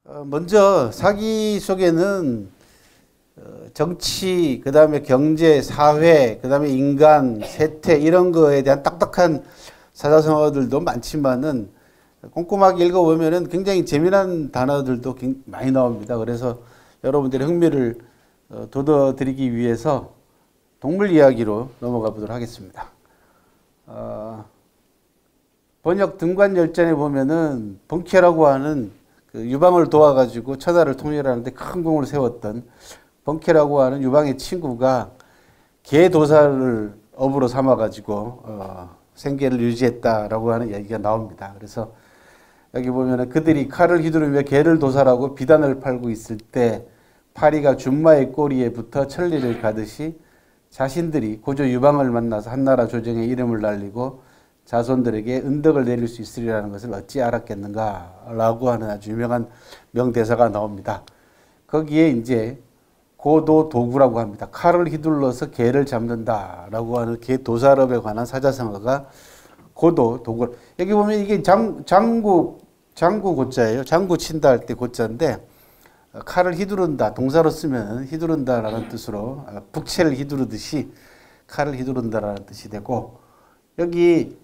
먼저 사기 속에는 정치, 그 다음에 경제, 사회, 그 다음에 인간, 세태 이런 거에 대한 딱딱한 사자성어들도 많지만은 꼼꼼하게 읽어보면은 굉장히 재미난 단어들도 많이 나옵니다. 그래서 여러분들의 흥미를 돋워드리기 위해서 동물 이야기로 넘어가 보도록 하겠습니다. 번역 등관열전에 보면은 번케라고 하는 그 유방을 도와가지고 천하를 통일하는데 큰 공을 세웠던 번케라고 하는 유방의 친구가 개 도사를 업으로 삼아가지고 생계를 유지했다라고 하는 얘기가 나옵니다. 그래서 여기 보면은 그들이 칼을 휘두르며 개를 도사라고 비단을 팔고 있을 때 파리가 준마의 꼬리에 붙어 천리를 가듯이 자신들이 고조 유방을 만나서 한나라 조정의 이름을 날리고 자손들에게 은덕을 내릴 수 있으리라는 것을 어찌 알았겠는가 라고 하는 아주 유명한 명대사가 나옵니다. 거기에 이제 고도 도구라고 합니다. 칼을 휘둘러서 개를 잡는다라고 하는 개 도살업에 관한 사자성어가 고도 도구. 여기 보면 이게 장구 고자예요. 장구 친다 할 때 고자인데 칼을 휘두른다 동사로 쓰면 휘두른다라는 뜻으로 북채를 휘두르듯이 칼을 휘두른다라는 뜻이 되고 여기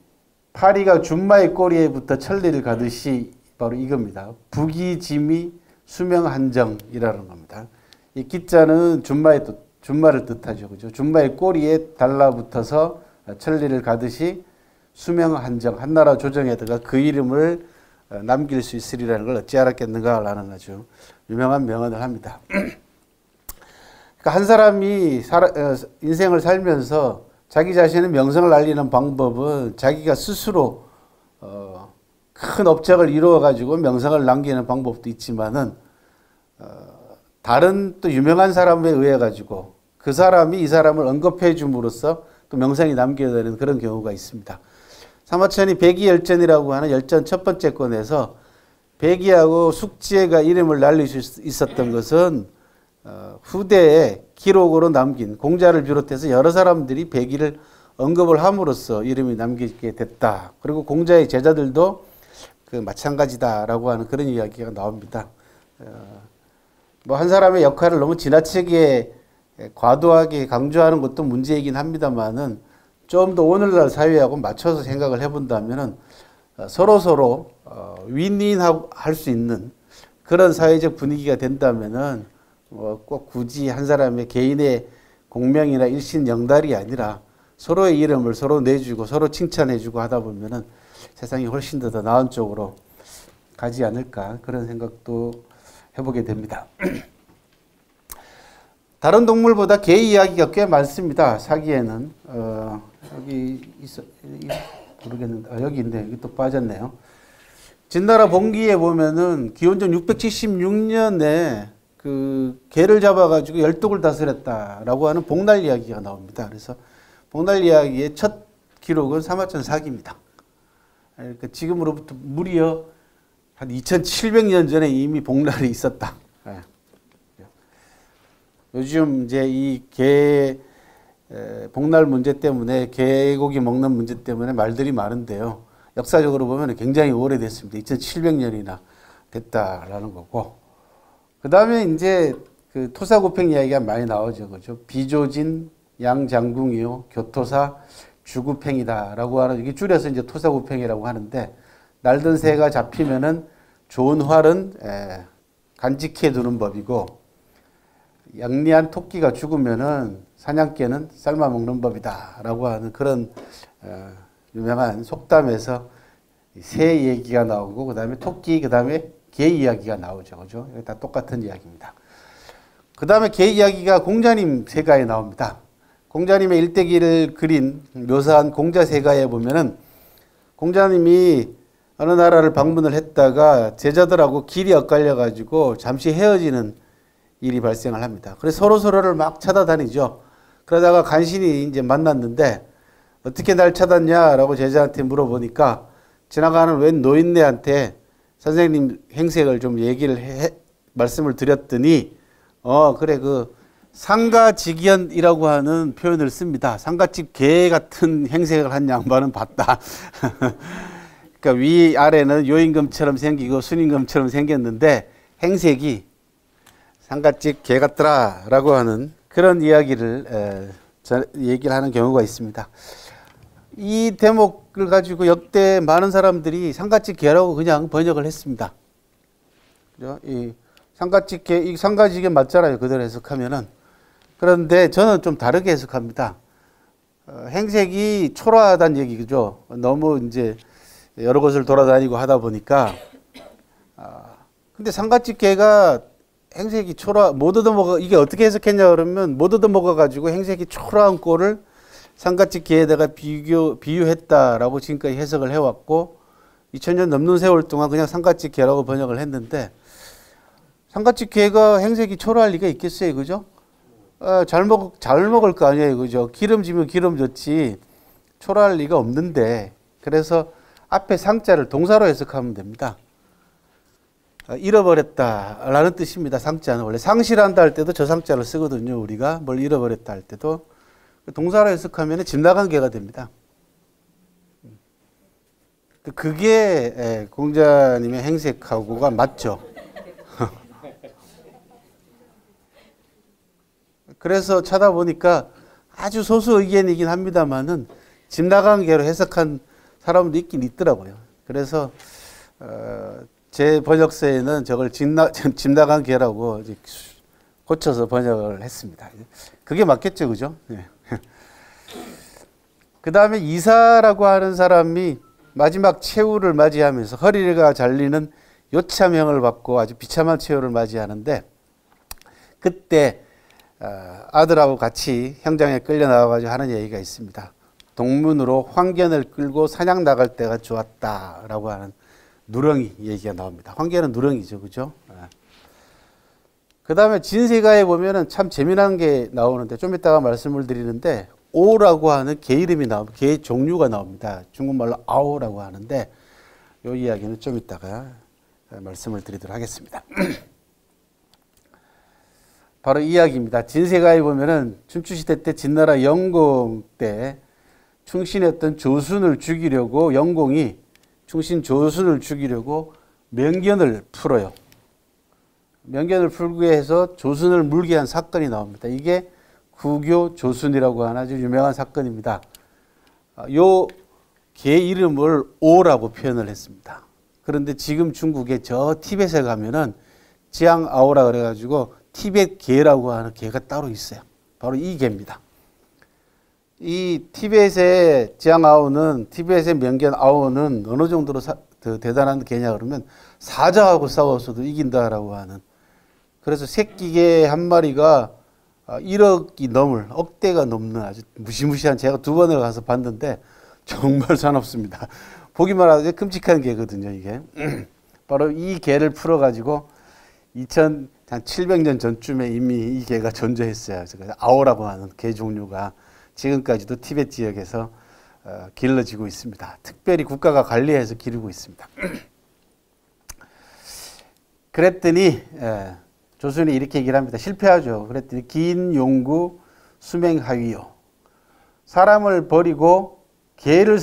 파리가 준마의 꼬리에 붙어 천리를 가듯이 바로 이겁니다. 부기지미 수명한정이라는 겁니다. 이 기자는 준마를 뜻하죠. 그죠? 준마의 꼬리에 달라붙어서 천리를 가듯이 수명한정, 한나라 조정에다가 그 이름을 남길 수 있으리라는 걸 어찌 알았겠는가 라는 아주 유명한 명언을 합니다. 그러니까 한 사람이 인생을 살면서 자기 자신의 명성을 알리는 방법은 자기가 스스로 큰 업적을 이루어 가지고 명성을 남기는 방법도 있지만은 다른 또 유명한 사람에 의해 가지고 그 사람이 이 사람을 언급해 줌으로써 또 명성이 남게 되는 그런 경우가 있습니다. 사마천이 백이열전이라고 하는 열전 첫 번째 권에서 백이하고 숙지가 이름을 날릴 수 있었던 것은 후대에 기록으로 남긴 공자를 비롯해서 여러 사람들이 백이를 언급을 함으로써 이름이 남기게 됐다. 그리고 공자의 제자들도 그 마찬가지다라고 하는 그런 이야기가 나옵니다. 뭐 한 사람의 역할을 너무 지나치게 과도하게 강조하는 것도 문제이긴 합니다만은 좀 더 오늘날 사회하고 맞춰서 생각을 해본다면은 서로 윈윈할 수 있는 그런 사회적 분위기가 된다면은 꼭 굳이 한 사람의 개인의 공명이나 일신영달이 아니라 서로의 이름을 서로 내주고 서로 칭찬해주고 하다 보면은 세상이 훨씬 더 나은 쪽으로 가지 않을까 그런 생각도 해보게 됩니다. 다른 동물보다 개 이야기가 꽤 많습니다. 사기에는 여기 모르겠는데 여기 있네. 여기 또 빠졌네요. 진나라 봉기에 보면은 기원전 676년에 그 개를 잡아가지고 열독을 다스렸다라고 하는 복날 이야기가 나옵니다. 그래서 복날 이야기의 첫 기록은 사마천 사기입니다. 그러니까 지금으로부터 무려 한 2700년 전에 이미 복날이 있었다. 요즘 이제 이 개 복날 문제 때문에 개고기 먹는 문제 때문에 말들이 많은데요. 역사적으로 보면 굉장히 오래됐습니다. 2700년이나 됐다라는 거고. 그 다음에 이제 그 토사구팽 이야기가 많이 나오죠. 그죠? 비조진, 양장궁이요, 교토사, 주구팽이다라고 하는, 이게 줄여서 이제 토사구팽이라고 하는데, 날던 새가 잡히면은 좋은 활은 간직해 두는 법이고, 영리한 토끼가 죽으면은 사냥개는 삶아 먹는 법이다라고 하는 그런 유명한 속담에서 새 얘기가 나오고, 그 다음에 토끼, 그 다음에 개 이야기가 나오죠. 그죠? 다 똑같은 이야기입니다. 그 다음에 개 이야기가 공자님 세가에 나옵니다. 공자님의 일대기를 그린, 묘사한 공자 세가에 보면은 공자님이 어느 나라를 방문을 했다가 제자들하고 길이 엇갈려가지고 잠시 헤어지는 일이 발생을 합니다. 그래서 서로를 막 찾아다니죠. 그러다가 간신히 이제 만났는데 어떻게 날 찾았냐라고 제자한테 물어보니까 지나가는 웬 노인네한테 선생님 행색을 좀 말씀을 드렸더니 그래 그 상가직연이라고 하는 표현을 씁니다. 상가집 개 같은 행색을 한 양반은 봤다. 그러니까 위아래는 요임금처럼 생기고 순임금처럼 생겼는데 행색이 상갓집 개 같더라라고 하는 그런 이야기를 얘기를 하는 경우가 있습니다. 이 대목을 가지고 역대 많은 사람들이 상갓집 개라고 그냥 번역을 했습니다. 그죠? 이 상갓집 개, 이 상갓집 개 맞잖아요. 그대로 해석하면은. 그런데 저는 좀 다르게 해석합니다. 행색이 초라하다는 얘기죠. 너무 이제 여러 곳을 돌아다니고 하다 보니까. 근데 상갓집 개가 행색이 못 얻어먹어, 이게 어떻게 해석했냐 그러면 못 얻어먹어가지고 행색이 초라한 꼴을 상갓집 개에다가 비유했다라고 지금까지 해석을 해왔고 2000년 넘는 세월 동안 그냥 상갓집 개라고 번역을 했는데 상갓집 개가 행색이 초라할 리가 있겠어요, 그죠? 잘 먹을 거 아니에요, 그죠? 기름지면 기름졌지 초라할 리가 없는데 그래서 앞에 상자를 동사로 해석하면 됩니다. 잃어버렸다라는 뜻입니다. 상자는 원래 상실한다 할 때도 저 상자를 쓰거든요. 우리가 뭘 잃어버렸다 할 때도 동사로 해석하면 집 나간 개가 됩니다. 그게 공자님의 행색하고가 맞죠. 그래서 찾아보니까 아주 소수 의견이긴 합니다만은 집 나간 개로 해석한 사람도 있긴 있더라고요. 그래서 제 번역서에는 저걸 집 나간 개라고 고쳐서 번역을 했습니다. 그게 맞겠죠, 그죠? 네. 그 다음에 이사라고 하는 사람이 마지막 최후를 맞이하면서 허리가 잘리는 요참형을 받고 아주 비참한 최후를 맞이하는데 그때 아들하고 같이 형장에 끌려 나와가지고 하는 얘기가 있습니다. 동문으로 황견을 끌고 사냥 나갈 때가 좋았다라고 하는 누렁이 얘기가 나옵니다. 황견은 누렁이죠, 그죠? 그 다음에 진세가에 보면은 참 재미난 게 나오는데 좀 이따가 말씀을 드리는데 오라고 하는 개 이름이 나옵니다. 개 종류가 나옵니다. 중국말로 아오라고 하는데 이 이야기는 좀 이따가 말씀을 드리도록 하겠습니다. 바로 이 이야기입니다. 진세가에 보면은 춘추시대 때 진나라 영공 때 충신했던 조순을 죽이려고 영공이 충신 조순을 죽이려고 명견을 풀어요. 명견을 풀기 위해서 조순을 물게 한 사건이 나옵니다. 이게 구교 조순이라고 하는 아주 유명한 사건입니다. 요 개 이름을 오라고 표현을 했습니다. 그런데 지금 중국의 저 티벳에 가면은 지앙아오라 그래가지고 티벳 개라고 하는 개가 따로 있어요. 바로 이 개입니다. 이 티벳의 지앙아오는 티벳의 명견 아오는 어느 정도로 대단한 개냐 그러면 사자하고 싸워서도 이긴다라고 하는. 그래서 새끼 개 한 마리가 1억이 넘을 억대가 넘는 아주 무시무시한 제가 2번을 가서 봤는데 정말 사납습니다. 보기만 하도 끔찍한 개거든요, 이게. 바로 이 개를 풀어가지고 2700년 전쯤에 이미 이 개가 존재했어요. 그래서 아오라고 하는 개 종류가 지금까지도 티벳 지역에서 길러지고 있습니다. 특별히 국가가 관리해서 기르고 있습니다. 그랬더니 조순이 이렇게 얘기를 합니다. 실패하죠. 그랬더니 긴 용구 수맹하위요. 사람을 버리고 개를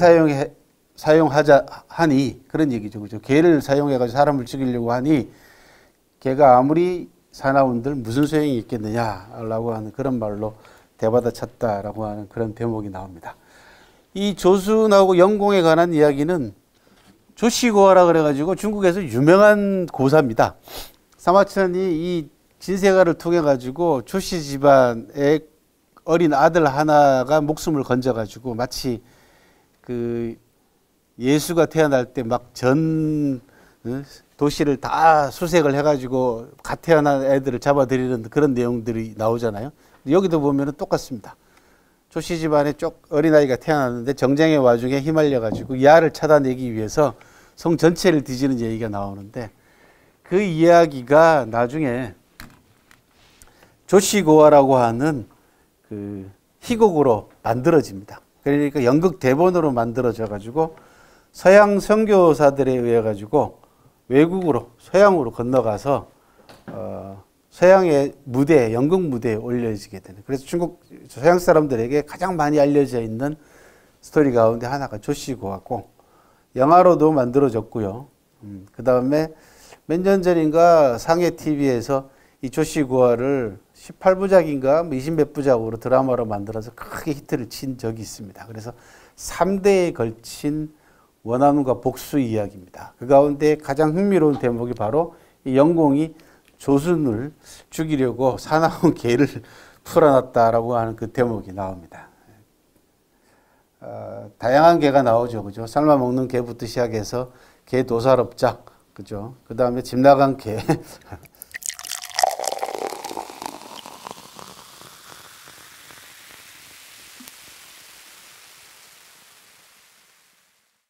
사용하자 하니 그런 얘기죠. 그죠? 개를 사용해가지고 사람을 죽이려고 하니 개가 아무리 사나운들 무슨 소용이 있겠느냐라고 하는 그런 말로 대받아 쳤다라고 하는 그런 대목이 나옵니다. 이 조순하고 영공에 관한 이야기는 조씨고화라 그래가지고 중국에서 유명한 고사입니다. 사마천이 이 진세가를 통해 가지고 조씨 집안의 어린 아들 하나가 목숨을 건져 가지고 마치 그 예수가 태어날 때 막 전 도시를 다 수색을 해 가지고 갓 태어난 애들을 잡아들이는 그런 내용들이 나오잖아요. 여기도 보면은 똑같습니다. 조씨 집안에 어린아이가 태어났는데 정쟁의 와중에 휘말려 가지고 이 알을 찾아내기 위해서 성 전체를 뒤지는 얘기가 나오는데 그 이야기가 나중에 조씨고화라고 하는 그 희곡으로 만들어집니다. 그러니까 연극 대본으로 만들어져 가지고 서양 선교사들에 의해 가지고 외국으로 서양으로 건너가서 서양의 무대, 연극 무대에 올려지게 되는. 그래서 중국 서양 사람들에게 가장 많이 알려져 있는 스토리 가운데 하나가 조씨고화고 영화로도 만들어졌고요. 그 다음에 몇 년 전인가 상해 TV에서 이 조씨 구화를 18부작인가 20몇 부작으로 드라마로 만들어서 크게 히트를 친 적이 있습니다. 그래서 3대에 걸친 원한과 복수 이야기입니다. 그 가운데 가장 흥미로운 대목이 바로 이 영공이 조순을 죽이려고 사나운 개를 풀어놨다라고 하는 그 대목이 나옵니다. 다양한 개가 나오죠. 그죠? 삶아 먹는 개부터 시작해서 개 도살업자, 그죠? 그 다음에 집 나간 개,